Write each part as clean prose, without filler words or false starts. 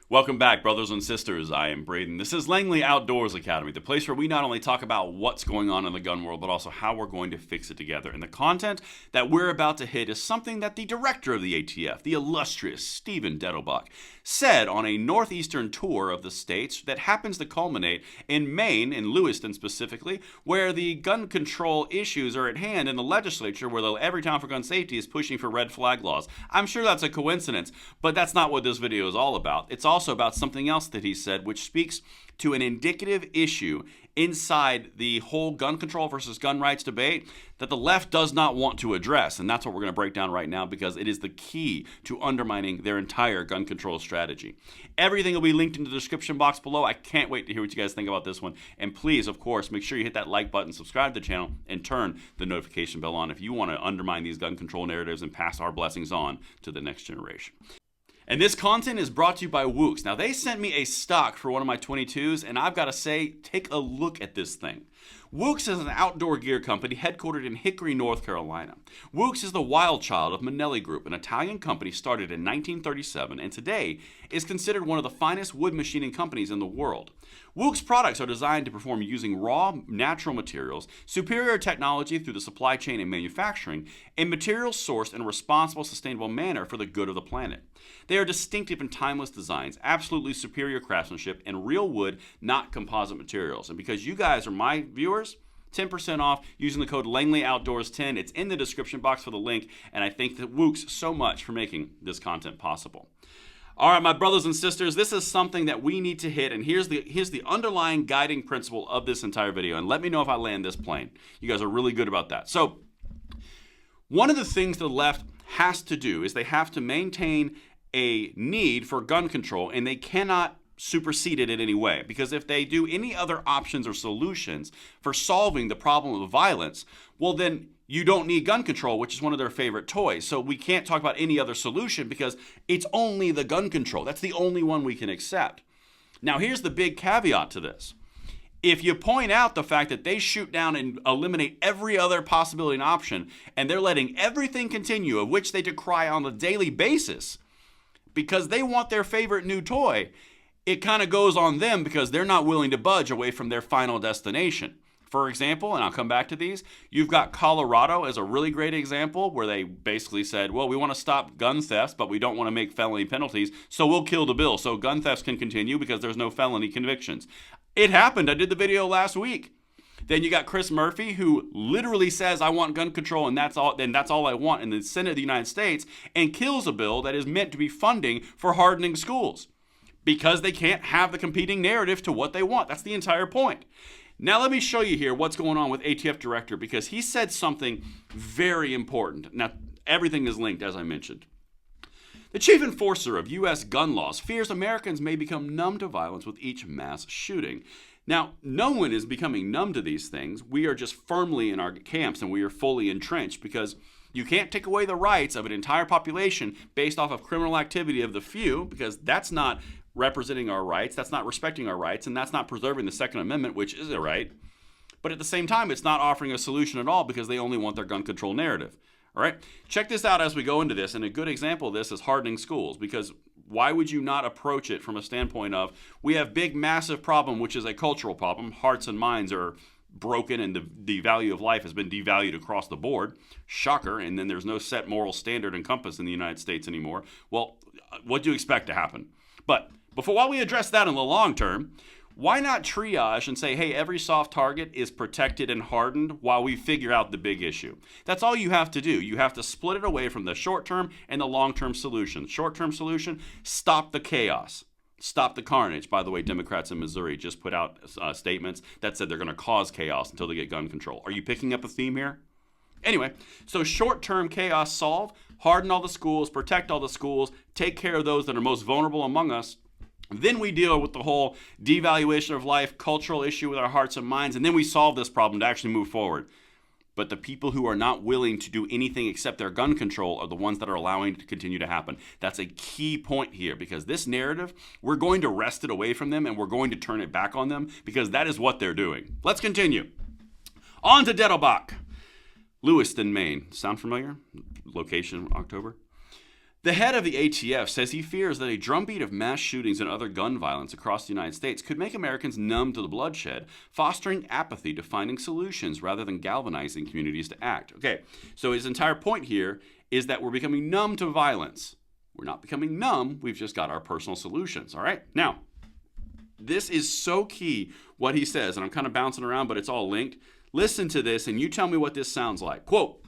Welcome back, brothers and sisters. I am Braden. This is Langley Outdoors Academy, the place where we not only talk about what's going on in the gun world, but also how we're going to fix it together. And the content that we're about to hit is something that the director of the ATF, the illustrious Steve Dettelbach, said on a northeastern tour of the states that happens to culminate in Maine, in Lewiston specifically, where the gun control issues are at hand in the legislature, where the Every Town for Gun Safety is pushing for red flag laws. I'm sure that's a coincidence, but that's not what this video is all about. It's also about something else that he said, which speaks to an indicative issue inside the whole gun control versus gun rights debate that the left does not want to address. And that's what we're going to break down right now, because it is the key to undermining their entire gun control strategy. Everything will be linked in the description box below. I can't wait to hear what you guys think about this one. And please, of course, make sure you hit that like button, subscribe to the channel, and turn the notification bell on if you want to undermine these gun control narratives and pass our blessings on to the next generation. And this content is brought to you by Wooks. Now, they sent me a stock for one of my 22s, and I've got to say, take a look at this thing. Wooks is an outdoor gear company headquartered in Hickory, North Carolina. Wooks is the wild child of Manelli Group, an Italian company started in 1937, and today is considered one of the finest wood machining companies in the world. Wooks products are designed to perform using raw, natural materials, superior technology through the supply chain and manufacturing, and materials sourced in a responsible, sustainable manner for the good of the planet. They are distinctive and timeless designs, absolutely superior craftsmanship, and real wood, not composite materials. And because you guys are my viewers, 10% off using the code LangleyOutdoors10. It's in the description box for the link, and I thank the Wooks so much for making this content possible. All right, my brothers and sisters, this is something that we need to hit, and here's the underlying guiding principle of this entire video, and let me know if I land this plane. You guys are really good about that. So, one of the things the left has to do is they have to maintain a need for gun control, and they cannot supersede it in any way, because if they do any other options or solutions for solving the problem of violence, well then you don't need gun control, which is one of their favorite toys. So we can't talk about any other solution because it's only the gun control. That's the only one we can accept. Now here's the big caveat to this. If you point out the fact that they shoot down and eliminate every other possibility and option, and they're letting everything continue, of which they decry on a daily basis, because they want their favorite new toy, it kind of goes on them because they're not willing to budge away from their final destination. For example, and I'll come back to these, you've got Colorado as a really great example where they basically said, well, we want to stop gun thefts, but we don't want to make felony penalties, so we'll kill the bill so gun thefts can continue because there's no felony convictions. It happened. I did the video last week. Then you got Chris Murphy, who literally says, I want gun control and that's all I want in the Senate of the United States, and kills a bill that is meant to be funding for hardening schools because they can't have the competing narrative to what they want. That's the entire point. Now let me show you here what's going on with ATF Director, because he said something very important. Now, everything is linked, as I mentioned. The chief enforcer of U.S. gun laws fears Americans may become numb to violence with each mass shooting. Now, no one is becoming numb to these things. We are just firmly in our camps and we are fully entrenched, because you can't take away the rights of an entire population based off of criminal activity of the few, because that's not representing our rights, that's not respecting our rights, and that's not preserving the Second Amendment, which is a right. But at the same time, it's not offering a solution at all because they only want their gun control narrative. All right, check this out as we go into this, and a good example of this is hardening schools, because why would you not approach it from a standpoint of, we have big, massive problem, which is a cultural problem. Hearts and minds are broken, and the value of life has been devalued across the board. Shocker, and then there's no set moral standard and compass in the United States anymore. Well, what do you expect to happen? But while we address that in the long term, why not triage and say, hey, every soft target is protected and hardened while we figure out the big issue? That's all you have to do. You have to split it away from the short-term and the long-term solution. Short-term solution, stop the chaos. Stop the carnage. By the way, Democrats in Missouri just put out statements that said they're going to cause chaos until they get gun control. Are you picking up a theme here? Anyway, so short-term chaos solve, harden all the schools, protect all the schools, take care of those that are most vulnerable among us. Then we deal with the whole devaluation of life, cultural issue with our hearts and minds, and then we solve this problem to actually move forward. But the people who are not willing to do anything except their gun control are the ones that are allowing it to continue to happen. That's a key point here, because this narrative, we're going to wrest it away from them and we're going to turn it back on them, because that is what they're doing. Let's continue. On to Dettelbach. Lewiston, Maine. Sound familiar? Location, October. The head of the ATF says he fears that a drumbeat of mass shootings and other gun violence across the United States could make Americans numb to the bloodshed, fostering apathy to finding solutions rather than galvanizing communities to act. Okay, so his entire point here is that we're becoming numb to violence. We're not becoming numb, we've just got our personal solutions, all right? Now, this is so key what he says, and I'm kind of bouncing around, but it's all linked. Listen to this, and you tell me what this sounds like. Quote,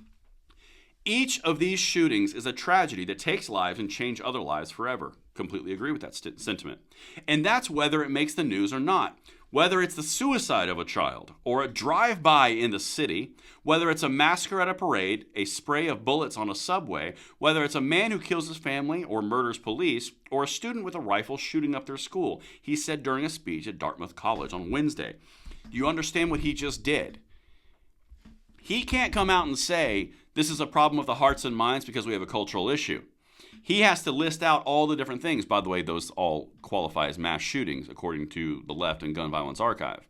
each of these shootings is a tragedy that takes lives and change other lives forever. Completely agree with that sentiment. And that's whether it makes the news or not. Whether it's the suicide of a child or a drive-by in the city, whether it's a massacre at a parade, a spray of bullets on a subway, whether it's a man who kills his family or murders police, or a student with a rifle shooting up their school, he said during a speech at Dartmouth College on Wednesday. Do you understand what he just did? He can't come out and say, this is a problem with the hearts and minds because we have a cultural issue. He has to list out all the different things. By the way, those all qualify as mass shootings, according to the Left and Gun Violence Archive.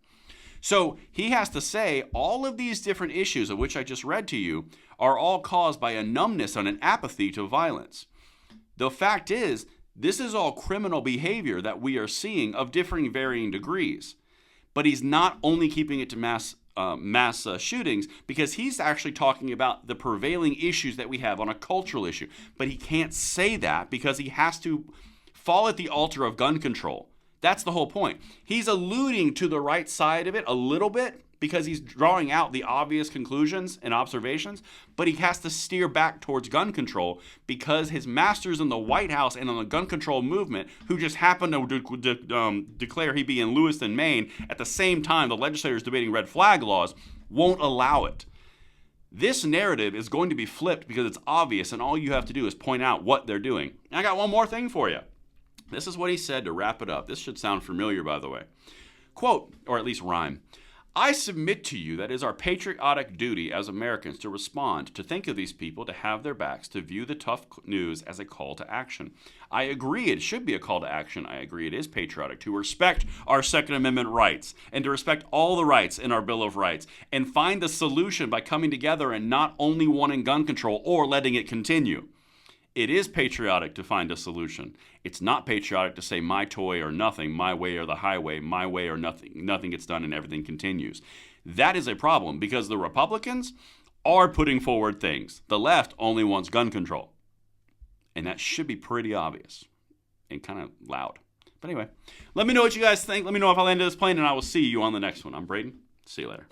So he has to say all of these different issues of which I just read to you are all caused by a numbness and an apathy to violence. The fact is, this is all criminal behavior that we are seeing of differing varying degrees. But he's not only keeping it to mass shootings, because he's actually talking about the prevailing issues that we have on a cultural issue. But he can't say that because he has to fall at the altar of gun control. That's the whole point. He's alluding to the right side of it a little bit because he's drawing out the obvious conclusions and observations, but he has to steer back towards gun control because his masters in the White House and on the gun control movement, who just happened to declare he'd be in Lewiston, Maine, at the same time the legislators debating red flag laws, won't allow it. This narrative is going to be flipped because it's obvious, and all you have to do is point out what they're doing. And I got one more thing for you. This is what he said to wrap it up. This should sound familiar, by the way. Quote, or at least rhyme. I submit to you that it is our patriotic duty as Americans to respond, to think of these people, to have their backs, to view the tough news as a call to action. I agree it should be a call to action. I agree it is patriotic to respect our Second Amendment rights and to respect all the rights in our Bill of Rights and find the solution by coming together and not only wanting gun control or letting it continue. It is patriotic to find a solution. It's not patriotic to say my toy or nothing, my way or the highway, my way or nothing. Nothing gets done and everything continues. That is a problem because the Republicans are putting forward things. The left only wants gun control. And that should be pretty obvious and kind of loud. But anyway, let me know what you guys think. Let me know if I landed this plane, and I will see you on the next one. I'm Braden. See you later.